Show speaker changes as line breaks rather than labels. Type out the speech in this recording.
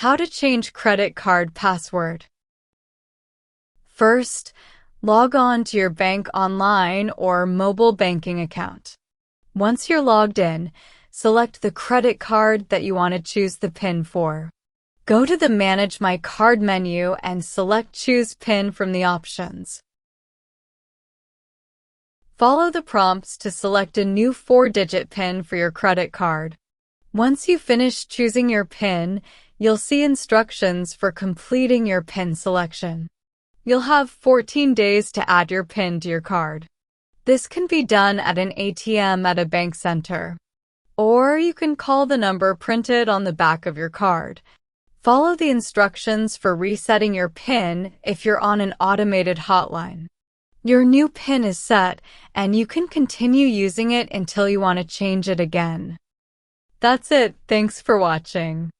How to change credit card password. First, log on to your bank online or mobile banking account. Once you're logged in, select the credit card that you want to choose the PIN for. Go to the Manage My Card menu and select Choose PIN from the options. Follow the prompts to select a new 4-digit PIN for your credit card. Once you finish choosing your PIN, you'll see instructions for completing your PIN selection. You'll have 14 days to add your PIN to your card. This can be done at an ATM at a bank center, or you can call the number printed on the back of your card. Follow the instructions for resetting your PIN if you're on an automated hotline. Your new PIN is set, and you can continue using it until you want to change it again. That's it. Thanks for watching.